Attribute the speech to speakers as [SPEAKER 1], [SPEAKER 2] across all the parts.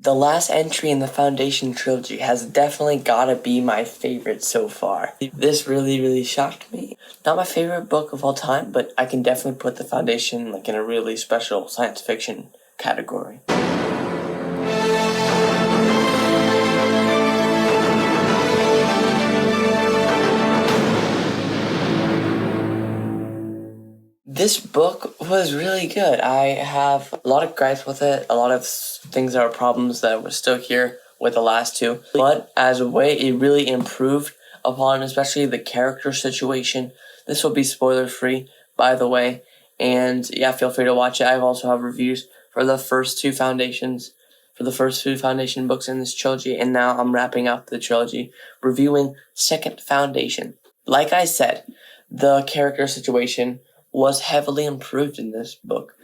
[SPEAKER 1] The last entry in the Foundation trilogy has definitely gotta be my favorite so far. This really, really shocked me. Not my favorite book of all time, but I can definitely put the Foundation in a really special science fiction category. This book was really good. I have a lot of gripes with it, a lot of things that are problems that were still here with the last two. But as a way, it really improved upon, especially the character situation. This will be spoiler free, by the way. And yeah, feel free to watch it. I also have reviews for the first two Foundations, for the first two Foundation books in this trilogy. And now I'm wrapping up the trilogy, reviewing Second Foundation. Like I said, the character situation was heavily improved in this book.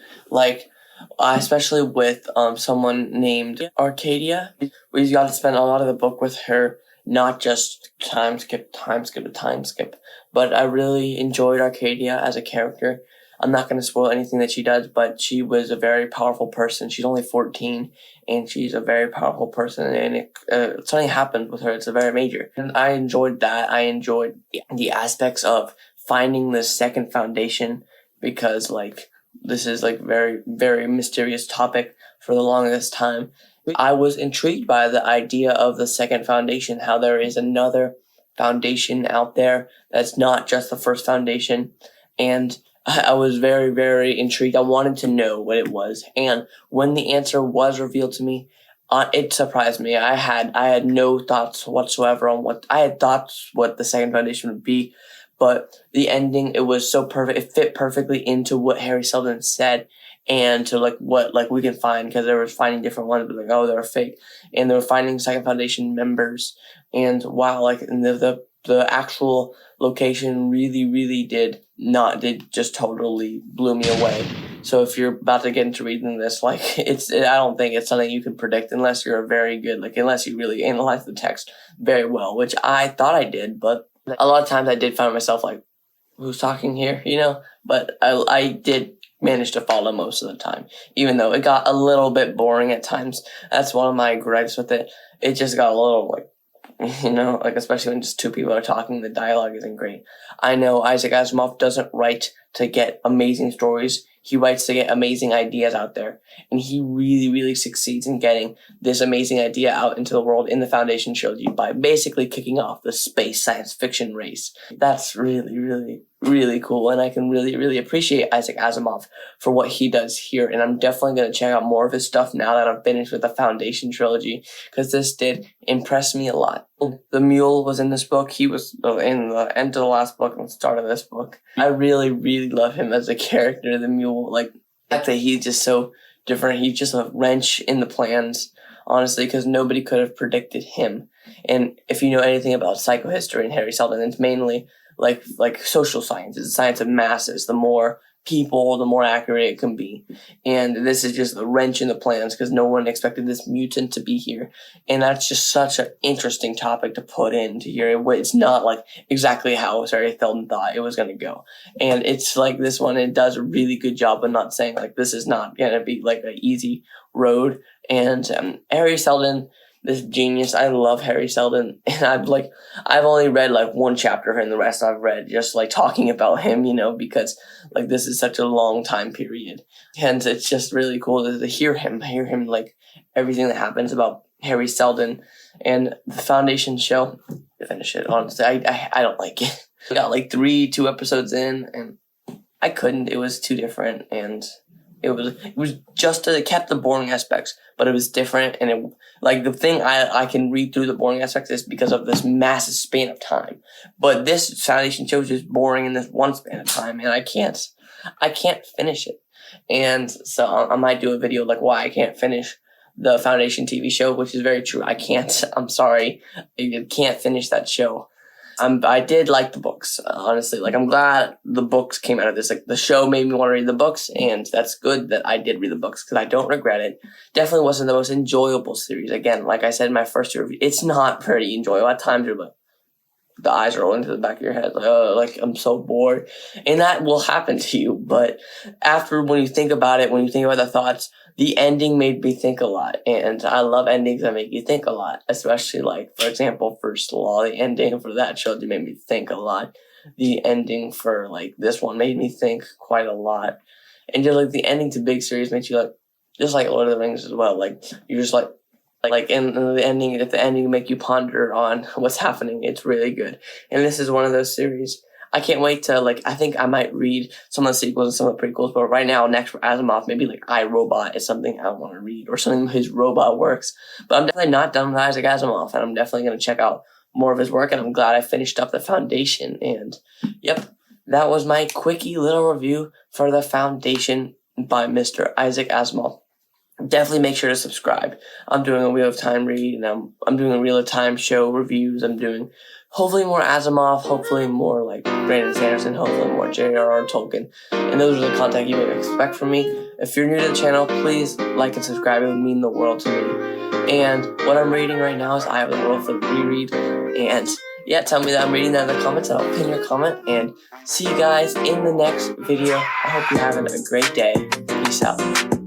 [SPEAKER 1] Especially with someone named Arcadia. We got to spend a lot of the book with her, not just time skip, but I really enjoyed Arcadia as a character. I'm not going to spoil anything that she does, but she was a very powerful person. She's only 14, and she's a very powerful person, and something happened with her. It's a very major. And I enjoyed that. I enjoyed the aspects of finding the second Foundation, because this is very, very mysterious topic for the longest time. I was intrigued by the idea of the second Foundation, how there is another Foundation out there that's not just the first Foundation. And I was very, very intrigued. I wanted to know what it was. And when the answer was revealed to me, it surprised me. I had no thoughts whatsoever on what the second Foundation would be, but the ending, it was so perfect. It fit perfectly into what Hari Seldon said, and to what we can find, because they were finding different ones, but oh, they were fake, and they were finding Second Foundation members, and wow, and the actual location really did just totally blew me away. So if you're about to get into reading this, I don't think it's something you can predict unless you're very good, unless you really analyze the text very well, which I thought I did, but a lot of times I did find myself who's talking here, But I did manage to follow most of the time, even though it got a little bit boring at times. That's one of my gripes with it. It just got a little especially when just two people are talking, the dialogue isn't great. I know Isaac Asimov doesn't write to get amazing stories. He writes to get amazing ideas out there. And he really succeeds in getting this amazing idea out into the world in the Foundation trilogy by basically kicking off the space science fiction race. That's really cool. And I can really appreciate Isaac Asimov for what he does here. And I'm definitely going to check out more of his stuff now that I'm finished with the Foundation trilogy, because this did impress me a lot. The mule was in this book. He was in the end of the last book and the start of this book. I really love him as a character, the mule. That he's just so different. He's just a wrench in the plans, honestly, because nobody could have predicted him. And if you know anything about psychohistory and Hari Seldon, it's mainly like social science. It's the science of masses. The more people, the more accurate it can be. And this is just a wrench in the plans, because no one expected this mutant to be here. And that's just such an interesting topic to put into here. It's not exactly how Hari Seldon thought it was going to go. And it's this one, it does a really good job of not saying this is not going to be an easy road. And Hari Seldon, this genius. I love Hari Seldon, and I've only read one chapter, and the rest I've read just talking about him, because this is such a long time period, and it's just really cool to hear him everything that happens about Hari Seldon. And the Foundation show, to finish it, honestly, I don't like it. I got 2 episodes in, and I couldn't. It was too different, and it was just it kept the boring aspects, but it was different. And it the thing I can read through the boring aspects is because of this massive span of time. But this Foundation show is just boring in this one span of time, and I can't finish it. And so I might do a video why I can't finish the Foundation TV show, which is very true. I can't. I'm sorry, I can't finish that show. I did like the books, honestly. I'm glad the books came out of this. The show made me want to read the books, and that's good that I did read the books, because I don't regret it. Definitely wasn't the most enjoyable series. Again, like I said in my first review, it's not very enjoyable. At times you're the eyes rolling to the back of your head, like, oh, like I'm so bored, and that will happen to you. But after, when you think about it, when you think about the thoughts, the ending made me think a lot, and I love endings that make you think a lot. Especially, like, for example, First Law, the ending for that show made me think a lot. The ending for like this one made me think quite a lot, and just like the ending to big series makes you like, just like Lord of the Rings as well. Like you're just like in the ending, if the ending make you ponder on what's happening, it's really good. And this is one of those series. I can't wait to, like, I think I might read some of the sequels and some of the prequels, but right now, next for Asimov, maybe like iRobot is something I want to read, or something his robot works. But I'm definitely not done with Isaac Asimov, and I'm definitely going to check out more of his work, and I'm glad I finished up The Foundation. And yep, that was my quickie little review for The Foundation by Mr. Isaac Asimov. Definitely make sure to subscribe. I'm doing a Wheel of Time read, and I'm doing a Wheel of Time show reviews. I'm doing hopefully more Asimov, hopefully more like Brandon Sanderson, hopefully more J.R.R. Tolkien. And those are the content you may expect from me. If you're new to the channel, please like and subscribe. It would mean the world to me. And what I'm reading right now is Eye of the World for the reread. And yeah, tell me that I'm reading that in the comments, and I'll pin your comment. And see you guys in the next video. I hope you're having a great day. Peace out.